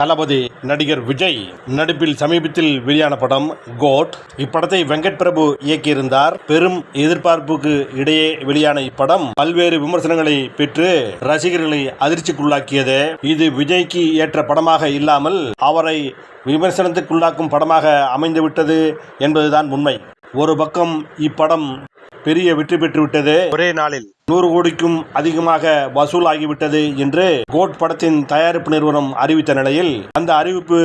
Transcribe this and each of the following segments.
தளபதி நடிகர் விஜய் நடிப்பில் சமீபத்தில் வெளியான படம் கோட். இப்படத்தை வெங்கட் பிரபு இயக்கியிருந்தார். பெரும் எதிர்பார்ப்புக்கு இடையே வெளியான இப்படம் பல்வேறு விமர்சனங்களை பெற்று ரசிகர்களை அதிர்ச்சிக்குள்ளாக்கியது. இது விஜய்க்கு ஏற்ற படமாக இல்லாமல் அவரை விமர்சனத்துக்குள்ளாக்கும் படமாக அமைந்துவிட்டது என்பதுதான் உண்மை. ஒரு பக்கம் இப்படம் பெரிய வெற்றி பெற்றுவிட்டது. ஒரே நாளில் 100 கோடிக்கும் அதிகமாக வசூல் ஆகிவிட்டது என்று கோட் படத்தின் தயாரிப்பு நிறுவனம் அறிவித்த நிலையில் அந்த அறிவிப்பு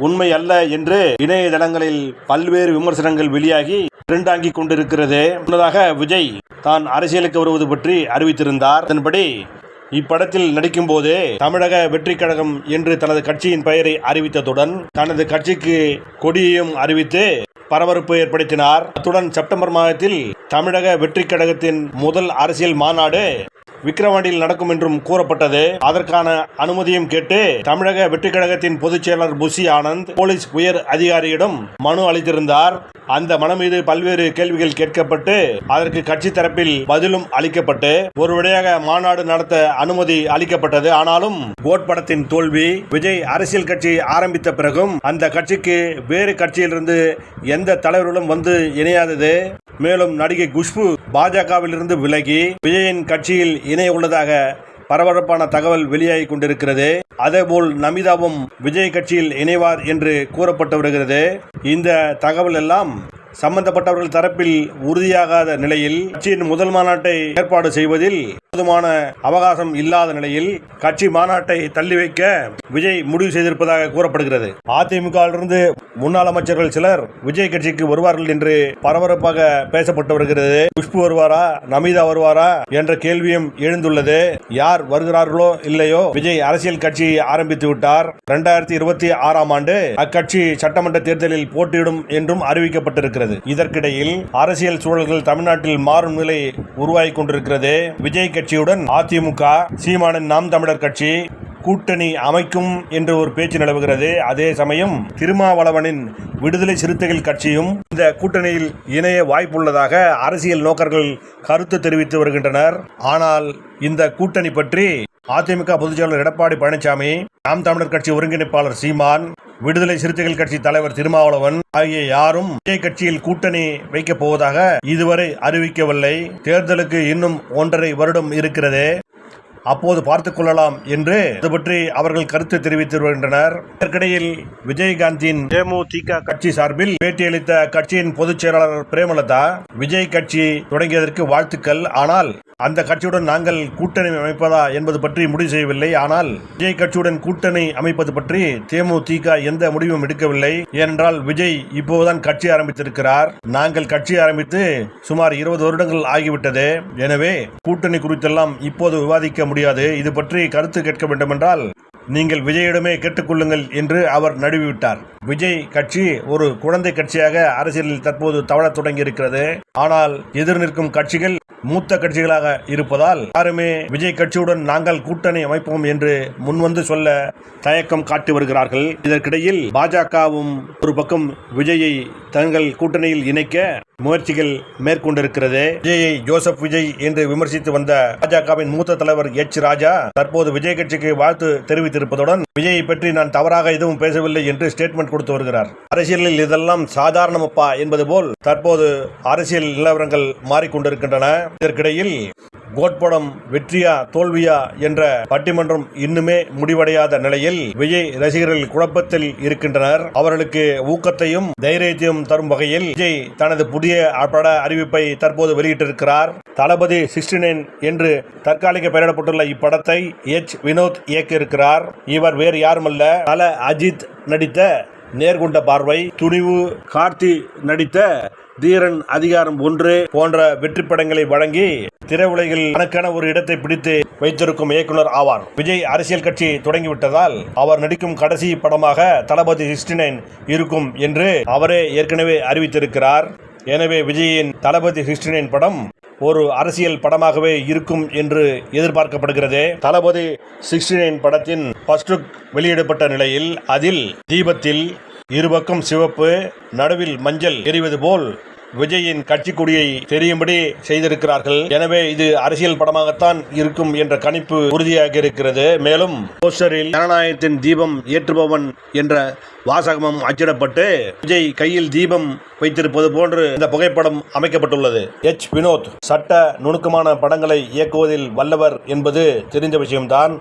உண்மை அல்ல என்று இணையதளங்களில் பல்வேறு விமர்சனங்கள் வெளியாகி ட்ரெண்டாகி கொண்டிருக்கிறது. முன்னதாக விஜய் தான் அரசியலுக்கு வருவது பற்றி அறிவித்திருந்தார். அதன்படி இப்படத்தில் நடிக்கும் போதே தமிழக வெற்றி கழகம் என்று தனது கட்சியின் பெயரை அறிவித்ததுடன் தனது கட்சிக்கு கொடியையும் அறிவித்து பரபரப்பு ஏற்படுத்தினார். அத்துடன் செப்டம்பர் மாதத்தில் தமிழக வெற்றி கழகத்தின் முதல் அரசியல் மாநாடு விக்கிரவாண்டியில் நடக்கும் என்றும் கூறப்பட்டது. அதற்கான அனுமதியும் கேட்டு தமிழக வெற்றி கழகத்தின் பொதுச் செயலாளர் புஷி ஆனந்த் போலீஸ் உயர் அதிகாரியிடம் மனு அளித்திருந்தார். அந்த மனு மீது பல்வேறு கேள்விகள் கேட்கப்பட்டு அதற்கு கட்சி தரப்பில் பதிலும் அளிக்கப்பட்டு ஒரு வழியாக மாநாடு நடத்த அனுமதி அளிக்கப்பட்டது. ஆனாலும் கோட் படத்தின் தோல்வி, விஜய் அரசியல் கட்சி ஆரம்பித்த பிறகும் அந்த கட்சிக்கு வேறு கட்சியிலிருந்து எந்த தலைவர்களும் வந்து இணையாதது, மேலும் நடிகை குஷ்பு பாஜகவிலிருந்து விலகி விஜயின் கட்சியில் இணைய உள்ளதாக பரபரப்பான தகவல் வெளியாகி கொண்டிருக்கிறது. அதேபோல் நமிதாவும் விஜய் கட்சியில் இணைவார் என்று கூறப்பட்டு வருகிறது. இந்த தகவல் எல்லாம் சம்பந்தப்பட்டவர்கள் தரப்பில் உறுதியாகாத நிலையில் கட்சியின் முதல் மாநாட்டை ஏற்பாடு செய்வதில் போதுமான அவகாசம் இல்லாத நிலையில் கட்சி மாநாட்டை தள்ளி வைக்க விஜய் முடிவு செய்திருப்பதாக கூறப்படுகிறது. அதிமுகவிலிருந்து முன்னாள் அமைச்சர்கள் சிலர் விஜய் கட்சிக்கு வருவார்கள் என்று பரபரப்பாக பேசப்பட்டு வருகிறது. குஷ்பு வருவாரா, நமிதா வருவாரா என்ற கேள்வியும் எழுந்துள்ளது. யார் வருகிறார்களோ இல்லையோ விஜய் அரசியல் கட்சி ஆரம்பித்து விட்டார். 2026ஆம் ஆண்டு அக்கட்சி சட்டமன்ற தேர்தலில் போட்டியிடும் என்றும் அறிவிக்கப்பட்டிருக்கிறது. இதற்கிடையில் அரசியல் சூழல்கள் தமிழ்நாட்டில் மாறும் நிலை உருவாகி கொண்டிருக்கிறது. விஜய் கட்சியுடன் அதிமுக, சீமானின் நாம் தமிழர் கட்சி கூட்டணி அமைக்கும் என்று ஒரு பேச்சு நிலவுகிறது. அதே சமயம் திருமாவளவனின் விடுதலை சிறுத்தைகள் கட்சியும் இந்த கூட்டணியில் இணைய வாய்ப்புள்ளதாக அரசியல் நோக்கர்கள் கருத்து தெரிவித்து வருகின்றனர். ஆனால் இந்த கூட்டணி பற்றி அதிமுக பொதுச் செயலாளர் எடப்பாடி பழனிசாமி, நாம் தமிழர் கட்சி ஒருங்கிணைப்பாளர் சீமான், விடுதலை சிறுத்தைகள் கட்சி தலைவர் திருமாவளவன் ஆகிய யாரும் விஜய் கட்சியில் கூட்டணி வைக்கப் போவதாக இதுவரை அறிவிக்கவில்லை. தேர்தலுக்கு இன்னும் 1.5 வருடம் இருக்கிறது, அப்போது பார்த்துக் கொள்ளலாம் என்று இது பற்றி அவர்கள் கருத்து தெரிவித்து வருகின்றனர். இதற்கிடையில் விஜயகாந்தின் தேமுதிக கட்சி சார்பில் பேட்டியளித்த கட்சியின் பொதுச் செயலாளர் பிரேமலதா, விஜய் கட்சி தொடங்கியதற்கு வாழ்த்துக்கள், ஆனால் அந்த கட்சியுடன் நாங்கள் கூட்டணி அமைப்பதா என்பது பற்றி முடிவு செய்யவில்லை. ஆனால் விஜய் கட்சியுடன் கூட்டணி அமைப்பது பற்றி தேமுதிக எந்த முடிவும் எடுக்கவில்லை. ஏனென்றால் விஜய் இப்போதுதான் கட்சி ஆரம்பித்திருக்கிறார். நாங்கள் கட்சி ஆரம்பித்து சுமார் 20 வருடங்கள் ஆகிவிட்டது. எனவே கூட்டணி குறித்தெல்லாம் இப்போது விவாதிக்க முடியாது. இது பற்றி கருத்து கேட்க வேண்டும் என்றால் நீங்கள் விஜயிடமே கேட்டுக்கொள்ளுங்கள் என்று அவர் நழுவிவிட்டார். விஜய் கட்சி ஒரு குழந்தை கட்சியாக அரசியலில் தற்போது தவழத் தொடங்கி இருக்கிறது. ஆனால் எதிர் நிற்கும் கட்சிகள் மூத்த கட்சிகளாக இருப்பதால் யாருமே விஜய் கட்சியுடன் நாங்கள் கூட்டணி அமைப்போம் என்று முன்வந்து சொல்ல தயக்கம் காட்டி வருகிறார்கள். இதற்கிடையில் பாஜகவும் ஒரு பக்கம் விஜயை தங்கள் கூட்டணியில் இணைக்க முயற்சிகள் மேற்கொண்டிருக்கிறது. விஜயை ஜோசப் விஜய் என்று விமர்சித்து வந்த பாஜகவின் மூத்த தலைவர் எச் ராஜா தற்போது விஜய் கட்சிக்கு வாழ்த்து தெரிவித்திருப்பதுடன் விஜயை பற்றி நான் தவறாக எதுவும் பேசவில்லை என்று ஸ்டேட்மெண்ட் கொடுத்து வருகிறார். அரசியலில் இதெல்லாம் சாதாரணமப்பா என்பது போல் தற்போது அரசியல் நிலவரங்கள் மாறிக்கொண்டிருக்கின்றன. இதற்கிடையில் கோட் படம் வெற்றியா தோல்வியா என்ற பட்டிமன்றம் இன்னுமே முடிவடையாத நிலையில் விஜய் ரசிகர்கள் குழப்பத்தில் இருக்கின்றனர். அவர்களுக்கு ஊக்கத்தையும் தைரியத்தையும் தரும் வகையில் விஜய் தனது புதிய பட அறிவிப்பை தற்போது வெளியிட்டிருக்கிறார். தளபதி 69 என்று தற்காலிக பெயரிடப்பட்டுள்ள இப்படத்தை எச் வினோத் இயக்க இருக்கிறார். இவர் வேறு யாருமல்ல, தல அஜித் நடித்த நேர்கொண்ட பார்வை, துணிவு, கார்த்தி நடித்த தீரன், அதிகாரம் 1 போன்ற வெற்றி படங்களை வழங்கி திரையுலகில் தனக்கான ஒரு இடத்தை பிடித்து வைத்திருக்கும் இயக்குனர் ஆவார். விஜய் அரசியல் கட்சி தொடங்கிவிட்டதால் அவர் நடிக்கும் கடைசி படமாக தளபதி 69 இருக்கும் என்று அவரே ஏற்கனவே அறிவித்திருக்கிறார். எனவே விஜயின் தளபதி 69 படம் ஒரு அரசியல் படமாகவே இருக்கும் என்று எதிர்பார்க்கப்படுகிறது. தளபதி 69 படத்தின் ஃபர்ஸ்ட் லுக் வெளியிடப்பட்ட நிலையில் அதில் தீபத்தில் இருபக்கம் சிவப்பு, நடுவில் மஞ்சள் எரிவது போல் விஜயின் கட்சி கொடியை தெரியும்படி செய்திருக்கிறார்கள். எனவே இது அரசியல் படமாகத்தான் இருக்கும் என்ற கணிப்பு உறுதியாக இருக்கிறது. மேலும் போஸ்டரில் ஜனநாயகத்தின் தீபம் ஏற்றுபவன் என்ற வாசகமும் அச்சிடப்பட்டு விஜய் கையில் தீபம் வைத்திருப்பது போன்று இந்த புகைப்படம் அமைக்கப்பட்டுள்ளது. எச். வினோத் சட்ட நுணுக்கமான படங்களை இயக்குவதில் வல்லவர் என்பது தெரிந்த விஷயம்தான்.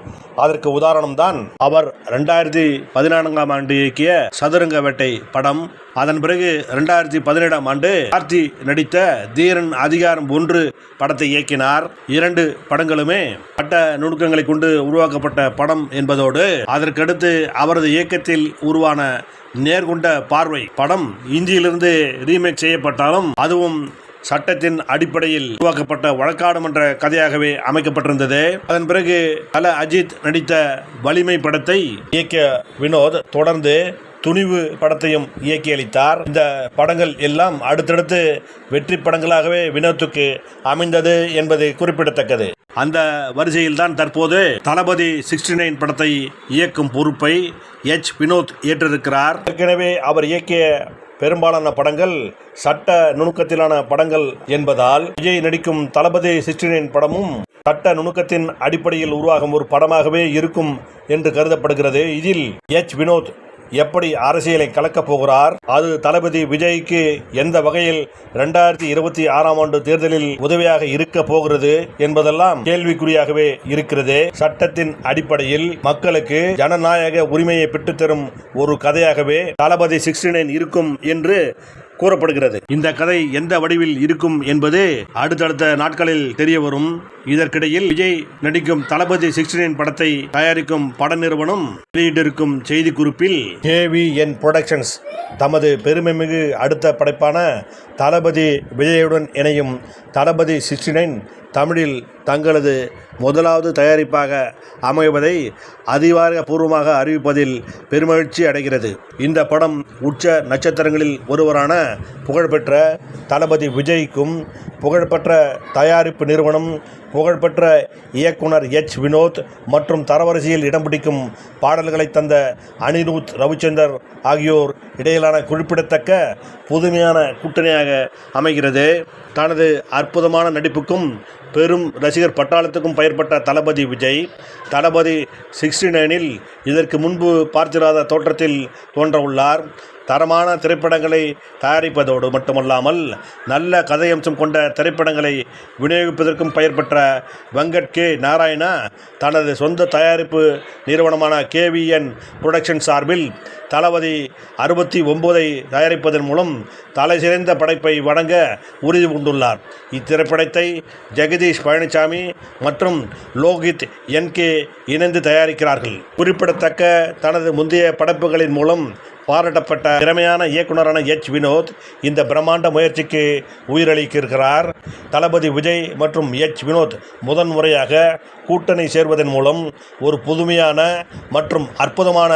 அதற்கு உதாரணம் தான் அவர் 2014ஆம் ஆண்டு இயக்கிய சதுரங்க வேட்டை படம். அதன் பிறகு 2017ஆம் ஆண்டு கார்த்தி நடித்த தீரன் அதிகாரம் 1 படத்தை இயக்கினார். 2 படங்களுமே சட்ட நுணுக்கங்களை கொண்டு உருவாக்கப்பட்ட படம் என்பதோடு அதற்கடுத்து அவரது இயக்கத்தில் உருவான நேர்கொண்ட பார்வை படம் இந்தியிலிருந்து ரீமேக் செய்யப்பட்டாலும் அதுவும் சட்டத்தின் அடிப்படையில் உருவாக்கப்பட்ட வழக்காடுமன்ற கதையாகவே அமைக்கப்பட்டிருந்தது. அதன் பிறகு தல அஜித் நடித்த வலிமை படத்தை இயக்கிய வினோத் தொடர்ந்து துணிவு படத்தையும் இயக்கியளித்தார். இந்த படங்கள் எல்லாம் அடுத்தடுத்து வெற்றி படங்களாகவே வினோத்துக்கு அமைந்தது என்பது குறிப்பிடத்தக்கது. அந்த வரிசையில்தான் தற்போது தளபதி 69 படத்தை இயக்கும் பொறுப்பை எச். வினோத் ஏற்றிருக்கிறார். ஏற்கனவே அவர் இயக்கிய பெரும்பாலான படங்கள் சட்ட நுணுக்கத்திலான படங்கள் என்பதால் விஜய் நடிக்கும் தளபதி 69 படமும் சட்ட நுணுக்கத்தின் அடிப்படையில் உருவாகும் ஒரு படமாகவே இருக்கும் என்று கருதப்படுகிறது. இதில் எச். வினோத் எப்படி அரசியலை கலக்கப் போகிறார், அது தளபதி விஜய்க்கு எந்த வகையில் 2026ஆம் ஆண்டு தேர்தலில் உதவியாக இருக்க போகிறது என்பதெல்லாம் கேள்விக்குறியாகவே இருக்கிறது. சட்டத்தின் அடிப்படையில் மக்களுக்கு ஜனநாயக உரிமையை பெற்றுத்தரும் ஒரு கதையாகவே தளபதி 69 இருக்கும் என்று கூறப்படுகிறது. இந்த கதை எந்த வடிவில் இருக்கும் என்பது அடுத்தடுத்த நாட்களில் தெரிய வரும். இதற்கிடையில் விஜய் நடிக்கும் தளபதி 69 படத்தை தயாரிக்கும் பட நிறுவனம் வெளியிட்டிருக்கும் செய்திக்குறிப்பில் KVN புரொடக்ஷன்ஸ் தமது பெருமைமிகு அடுத்த படைப்பான தளபதி விஜயுடன் இணையும் தளபதி 69 தமிழில் தங்களது முதலாவது தயாரிப்பாக அமைவதை அதிகாரப்பூர்வமாக அறிவிப்பதில் பெருமகிழ்ச்சி அடைகிறது. இந்த படம் உச்ச நட்சத்திரங்களில் ஒருவரான புகழ்பெற்ற தளபதி விஜய்க்கும் புகழ்பெற்ற தயாரிப்பு நிறுவனம், புகழ்பெற்ற இயக்குனர் எச். வினோத் மற்றும் தரவரிசையில் இடம் பிடிக்கும் பாடல்களை தந்த அனிருத் ரவிச்சந்தர் ஆகியோர் இடையிலான குறிப்பிடத்தக்க புதுமையான கூட்டணியாக அமைகிறது. தனது அற்புதமான நடிப்புக்கும் பெரும் ரசிகர் பட்டாளத்துக்கும் பெயர்பட்ட தளபதி விஜய் தளபதி 69இல் இதற்கு முன்பு பார்த்திராத தோற்றத்தில் தோன்றவுள்ளார். தரமான திரைப்படங்களை தயாரிப்பதோடு மட்டுமல்லாமல் நல்ல கதையம்சம் கொண்ட திரைப்படங்களை விநியோகிப்பதற்கும் பெயர் பெற்ற வெங்கட் கே. நாராயணா தனது சொந்த தயாரிப்பு நிறுவனமான KVN புரொடக்ஷன் சார்பில் தளபதி 69ஐ தயாரிப்பதன் மூலம் தலை சிறந்த படைப்பை வழங்க உறுதி கொண்டுள்ளார். இத்திரைப்படத்தை ஜெகதீஷ் பழனிசாமி மற்றும் லோகித் NK இணைந்து தயாரிக்கிறார்கள். குறிப்பிடத்தக்க தனது முந்தைய படைப்புகளின் மூலம் பாராட்டப்பட்ட திறமையான இயக்குனரான எச். வினோத் இந்த பிரம்மாண்ட முயற்சிக்கு உயிரளிக்கிறார். தளபதி விஜய் மற்றும் எச். வினோத் முதன்முறையாக கூட்டணி சேர்வதன் மூலம் ஒரு புதுமையான மற்றும் அற்புதமான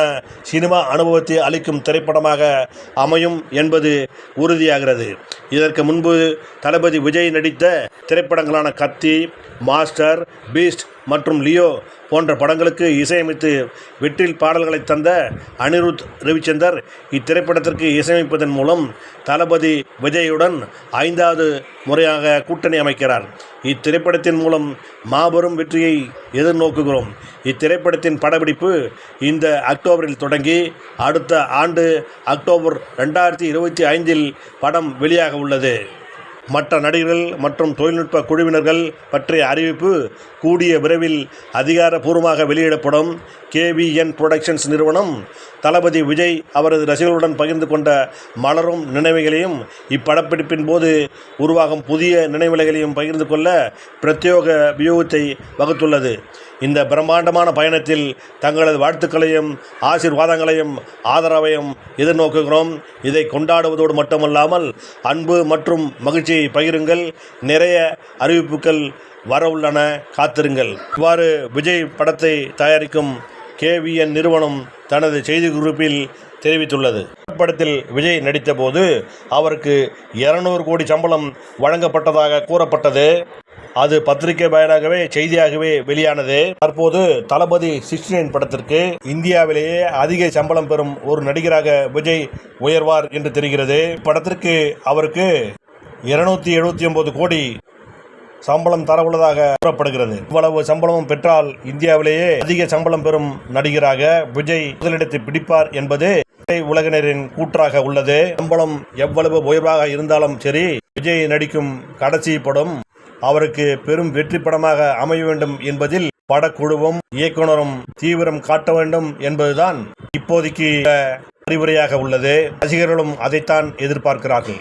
சினிமா அனுபவத்தை அளிக்கும் திரைப்படமாக அமையும் என்பது உறுதியாகிறது. இதற்கு முன்பு தளபதி விஜய் நடித்த திரைப்படங்களான கத்தி, மாஸ்டர், பீஸ்ட் மற்றும் லியோ போன்ற படங்களுக்கு இசையமைத்து வெற்றில் பாடல்களை தந்த அனிருத் ரவிச்சந்தர் இத்திரைப்படத்திற்கு இசையமைப்பதன் மூலம் தளபதி விஜயுடன் 5வது முறையாக கூட்டணி அமைக்கிறார். இத்திரைப்படத்தின் மூலம் மாபெரும் வெற்றியை எதிர்நோக்குகிறோம். இத்திரைப்படத்தின் படப்பிடிப்பு இந்த அக்டோபரில் தொடங்கி அடுத்த ஆண்டு அக்டோபர் 2025இல் படம் வெளியாக உள்ளது. மற்ற நடிகர்கள் மற்றும் தொழில்நுட்ப குழுவினர்கள் பற்றிய அறிவிப்பு கூடிய விரைவில் அதிகாரப்பூர்வமாக வெளியிடப்படும். KVN புரொடக்ஷன்ஸ் நிறுவனம் தளபதி விஜய் அவரது ரசிகர்களுடன் பகிர்ந்து கொண்ட மலரும் நினைவுகளையும் இப்படப்பிடிப்பின் போது உருவாகும் புதிய நினைவுகளையும் பகிர்ந்து கொள்ள பிரத்யேக வியூகத்தை வகுத்துள்ளது. இந்த பிரம்மாண்டமான பயணத்தில் தங்களது வாழ்த்துக்களையும் ஆசீர்வாதங்களையும் ஆதரவையும் எதிர்நோக்குகிறோம். இதை கொண்டாடுவதோடு மட்டுமல்லாமல் அன்பு மற்றும் மகிழ்ச்சியை பகிருங்கள். நிறைய அறிவிப்புகள் வரவுள்ளன, காத்திருங்கள். இவ்வாறு விஜய் படத்தை தயாரிக்கும் KVN நிறுவனம் தனது செய்திக்குறிப்பில் தெரிவித்துள்ளது. படத்தில் விஜய் நடித்த போது அவருக்கு 200 கோடி சம்பளம் வழங்கப்பட்டதாக கூறப்பட்டது. அது பத்திரிகை வாயிலாகவே செய்தியாகவே வெளியானது. தற்போது தளபதி 69 படத்திற்கு இந்தியாவிலேயே அதிக சம்பளம் பெறும் ஒரு நடிகராக விஜய் உயர்வார் என்று தெரிகிறது. படத்திற்கு அவருக்கு 279 கோடி சம்பளம் தர உள்ளதாக கூறப்படுகிறது. இவ்வளவு சம்பளமும் பெற்றால் இந்தியாவிலேயே அதிக சம்பளம் பெறும் நடிகராக விஜய் முதலிடத்தை பிடிப்பார் என்பது உலகினரின் கூற்றாக உள்ளது. சம்பளம் எவ்வளவு உயர்வாக இருந்தாலும் சரி, விஜய் நடிக்கும் கடைசி படம் அவருக்கு பெரும் வெற்றி படமாக அமைய வேண்டும் என்பதில் படக்குழுவும் இயக்குனரும் தீவிரம் காட்ட வேண்டும் என்பதுதான் இப்போதைக்கு அறிவுரையாக உள்ளது. ரசிகர்களும் அதைத்தான் எதிர்பார்க்கிறார்கள்.